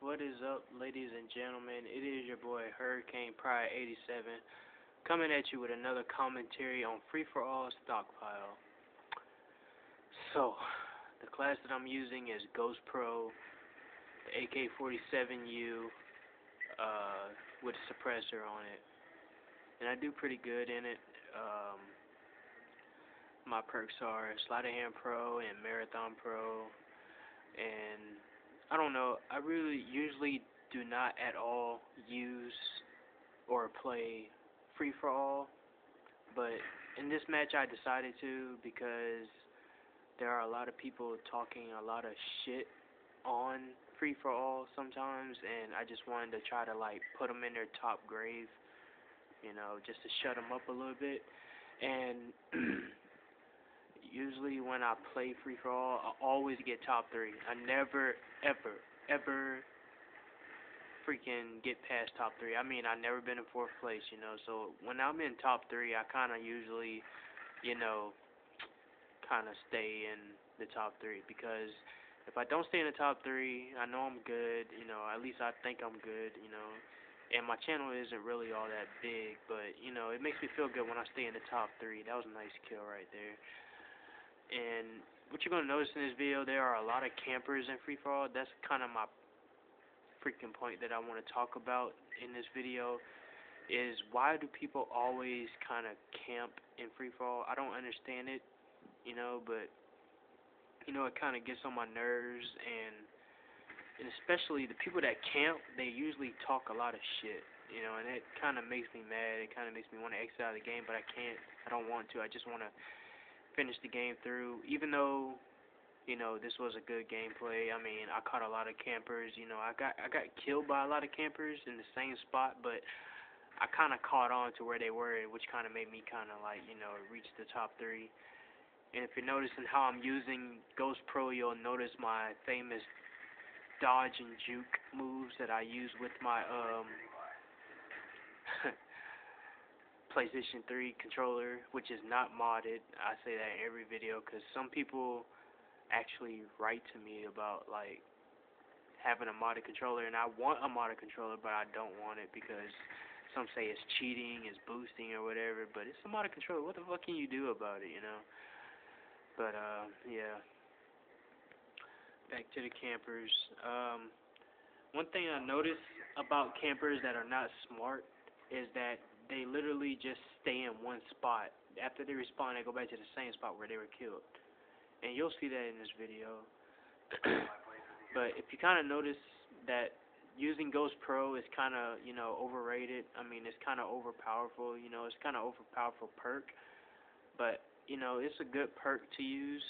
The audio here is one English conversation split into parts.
What is up, ladies and gentlemen? It is your boy Hurricane Pride 87 coming at you with another commentary on Free for All Stockpile. So, the class that I'm using is Ghost Pro, the AK-47U, with a suppressor on it, and I do pretty good in it. My perks are Sleight of Hand Pro and Marathon Pro, and I don't know, I really usually do not at all use or play free for all, but in this match I decided to because there are a lot of people talking a lot of shit on free for all sometimes, and I just wanted to try to like put them in their top grave, just to shut them up a little bit. And usually when I play free for all, I always get top 3. I never, ever freaking get past top 3. I mean, I've never been in 4th place, so when I'm in top 3, I kind of usually, kind of stay in the top 3, because if I don't stay in the top 3, I know I'm good, at least I think I'm good, and my channel isn't really all that big, but, it makes me feel good when I stay in the top 3. That was a nice kill right there. And what you're going to notice in this video, there are a lot of campers in free for all. That's kind of my freaking point that I want to talk about in this video, is why do people always kind of camp in free for all? I don't understand it, but it kind of gets on my nerves, and especially the people that camp, they usually talk a lot of shit, and it kind of makes me mad. It kind of makes me want to exit out of the game, but I can't. I don't want to. I just want to finish the game through, even though this was a good gameplay. I mean, I caught a lot of campers. I got killed by a lot of campers in the same spot, but I kind of caught on to where they were, which kind of made me kind of like reach the top 3. And if you're noticing how I'm using Ghost Pro, you'll notice my famous dodge and juke moves that I use with my PlayStation 3 controller, which is not modded. I say that in every video because some people actually write to me about like having a modded controller, and I want a modded controller, but I don't want it because some say it's cheating, it's boosting or whatever, but it's a modded controller. What the fuck can you do about it, But yeah. Back to the campers. One thing I notice about campers that are not smart is that they literally just stay in one spot. After they respawn, they go back to the same spot where they were killed. And you'll see that in this video. But if you kind of notice that using Ghost Pro is kind of, overrated. I mean, it's kind of overpowerful, it's kind of overpowerful perk. But, it's a good perk to use.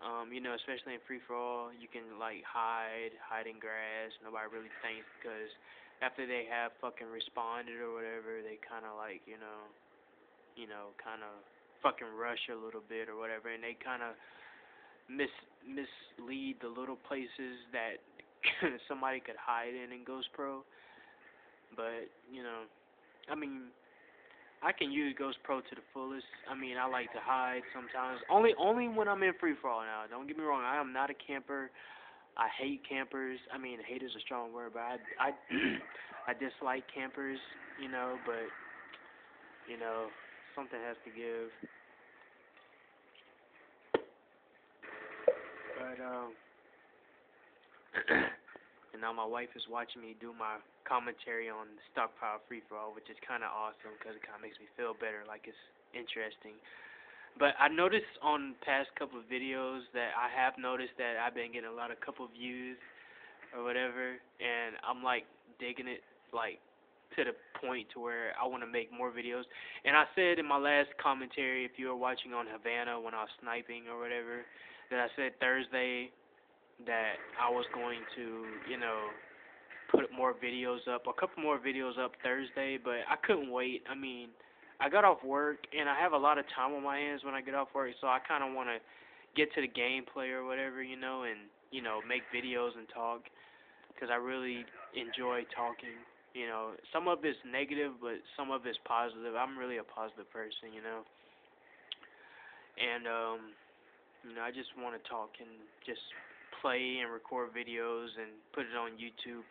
Especially in free-for-all, you can, like, hide in grass. Nobody really thinks, because after they have fucking responded or whatever, they kind of, like, kind of fucking rush a little bit or whatever, and they kind of mislead the little places that somebody could hide in Ghost Pro. But, I mean, I can use Ghost Pro to the fullest. I mean, I like to hide sometimes. Only when I'm in free for all now. Don't get me wrong. I am not a camper. I hate campers. I mean, hate is a strong word, but I I dislike campers. But something has to give. But and now my wife is watching me do my commentary on stockpile free for all, which is kind of awesome because it kind of makes me feel better, like it's interesting. But I noticed on past couple of videos that I have noticed that I've been getting a lot of couple views or whatever, and I'm like digging it like to the point to where I want to make more videos. And I said in my last commentary, if you were watching on Havana when I was sniping or whatever, that I said Thursday that I was going to, put more videos up, a couple more videos up Thursday, but I couldn't wait. I mean, I got off work, and I have a lot of time on my hands when I get off work, so I kind of want to get to the gameplay or whatever, and, make videos and talk, because I really enjoy talking. Some of it's negative, but some of it's positive. I'm really a positive person, And, I just want to talk and just play and record videos and put it on YouTube.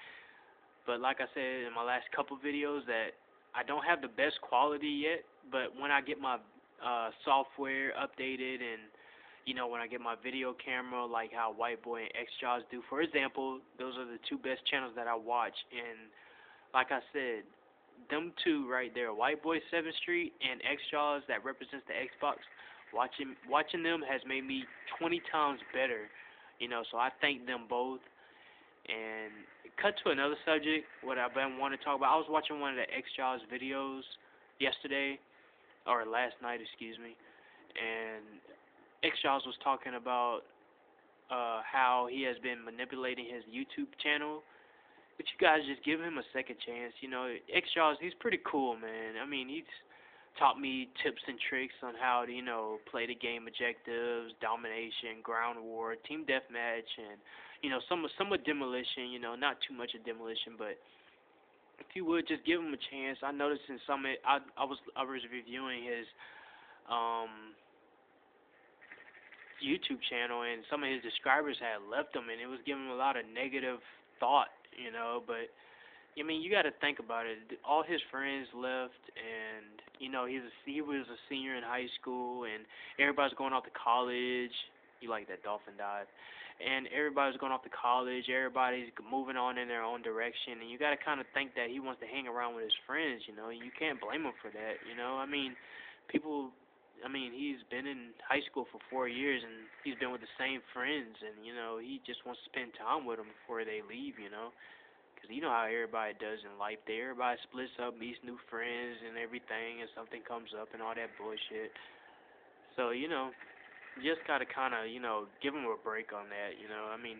But like I said in my last couple videos, that I don't have the best quality yet. But when I get my software updated, and when I get my video camera, like how Whiteboy and xjawz do, for example, those are the two best channels that I watch. And like I said, them two right there, Whiteboy7thst and xjawz, that represents the Xbox. Watching them has made me 20 times better. So I thank them both. And cut to another subject, what I've been wanting to talk about. I was watching one of the xjawz videos yesterday, or last night, excuse me, and xjawz was talking about how he has been manipulating his YouTube channel. But you guys just give him a second chance. xjawz, he's pretty cool, man. I mean, he's taught me tips and tricks on how to, play the game objectives, domination, ground war, team deathmatch, and somewhat demolition. Not too much of demolition, but if you would just give him a chance. I noticed in some, I was reviewing his YouTube channel, and some of his subscribers had left him, and it was giving him a lot of negative thought. But I mean, you got to think about it. All his friends left, and he was a senior in high school, and everybody's going off to college. You like that dolphin dive? And everybody's going off to college. Everybody's moving on in their own direction, and you got to kind of think that he wants to hang around with his friends. You can't blame him for that. I mean, people. I mean, he's been in high school for 4 years, and he's been with the same friends, and he just wants to spend time with them before they leave. Because you know how everybody does in life. Everybody splits up, meets new friends and everything, and something comes up and all that bullshit. So, you just got to kind of, give him a break on that. I mean,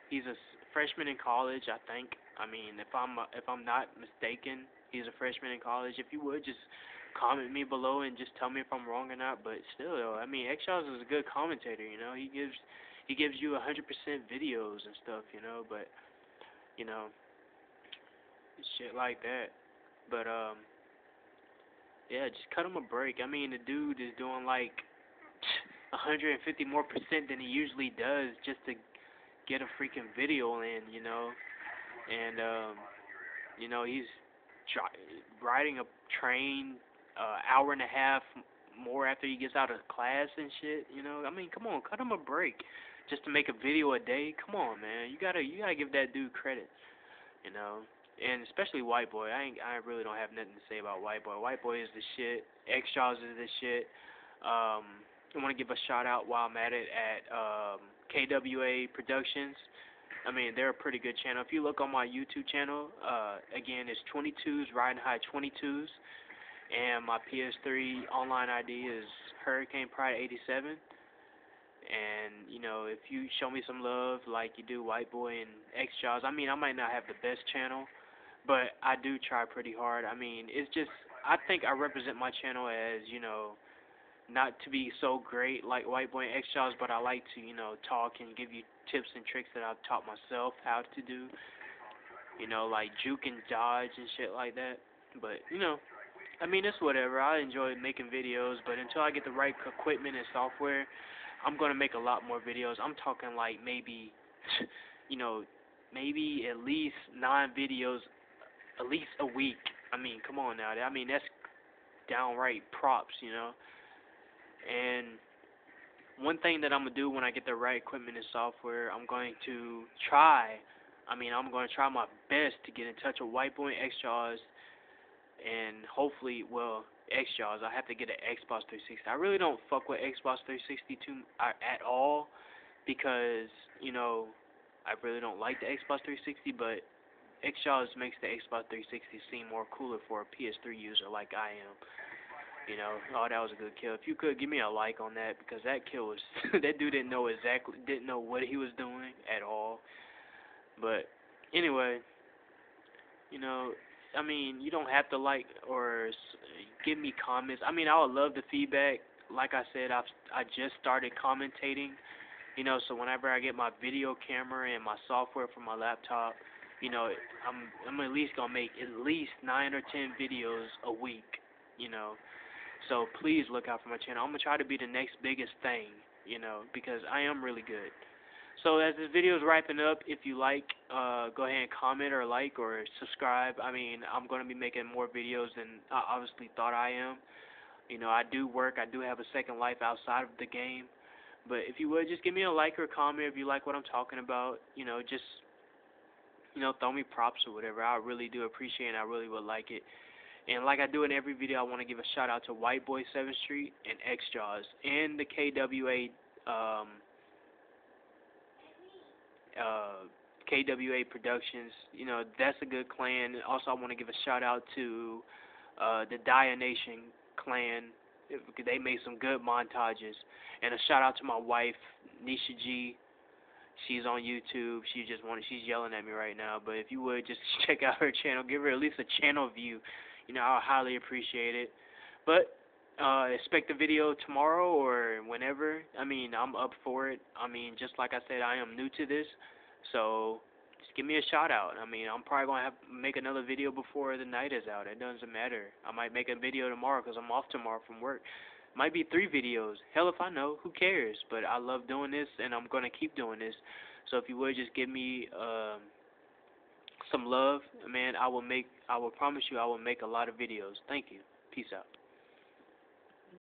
he's a freshman in college, I think. I mean, if I'm not mistaken, he's a freshman in college. If you would, just comment me below and just tell me if I'm wrong or not. But still, though, I mean, xjawz is a good commentator. He gives you 100% videos and stuff. But shit like that. But yeah, just cut him a break. I mean, the dude is doing like 150 more percent than he usually does just to get a freaking video in. And he's riding a train hour and a half more after he gets out of class and shit. I mean, come on, cut him a break just to make a video a day. Come on, man, you gotta give that dude credit. And especially Whiteboy. I really don't have nothing to say about Whiteboy. Whiteboy is the shit. xjawz is the shit. I want to give a shout out while I'm at it at KWA Productions. I mean, they're a pretty good channel. If you look on my YouTube channel, again, it's 22s, Riding High 22s. And my PS3 online ID is Hurricane Pride 87. And, if you show me some love like you do Whiteboy and xjawz, I mean, I might not have the best channel, but I do try pretty hard. I mean, it's just, I think I represent my channel as, not to be so great like Whiteboy and xjawz, but I like to, talk and give you tips and tricks that I've taught myself how to do, like juke and dodge and shit like that. But, I mean, it's whatever. I enjoy making videos, but until I get the right equipment and software, I'm going to make a lot more videos. I'm talking like maybe, maybe at least 9 videos, at least a week. I mean, come on now. I mean, that's downright props. And one thing that I'm going to do when I get the right equipment and software, I'm going to try my best to get in touch with Whiteboy and xjawz, and hopefully, well, xjawz, I have to get an Xbox 360. I really don't fuck with Xbox 360 at all, because, I really don't like the Xbox 360, but xjawz makes the Xbox 360 seem more cooler for a PS3 user like I am. Oh, that was a good kill. If you could give me a like on that, because that kill was that dude didn't know what he was doing at all. But anyway, I mean, you don't have to like or give me comments. I mean, I would love the feedback. Like I said, I just started commentating. So whenever I get my video camera and my software for my laptop, I'm at least gonna make at least 9 or 10 videos a week. So please look out for my channel. I'm gonna try to be the next biggest thing, because I am really good. So as this video is wrapping up, if you like, go ahead and comment or like or subscribe. I mean, I'm going to be making more videos than I obviously thought I am. You know, I do work. I do have a second life outside of the game. But if you would, just give me a like or a comment if you like what I'm talking about. You know, just, throw me props or whatever. I really do appreciate it, and I really would like it. And like I do in every video, I want to give a shout out to Whiteboy7thst and xjawz and the KWA Productions. You know, that's a good clan. Also, I want to give a shout out to the Dia Nation clan. They made some good montages. And a shout out to my wife, Nisha G. She's on YouTube. She's yelling at me right now. But if you would just check out her channel, give her at least a channel view. You know, I'll highly appreciate it. But expect a video tomorrow or whenever. I mean, I'm up for it. I mean, just like I said, I am new to this, so just give me a shout out. I mean, I'm probably gonna have make another video before the night is out. It doesn't matter. I might make a video tomorrow because I'm off tomorrow from work. Might be 3 videos. Hell if I know. Who cares? But I love doing this, and I'm gonna keep doing this. So if you would just give me some love, man, I will promise you I will make a lot of videos. Thank you. Peace out.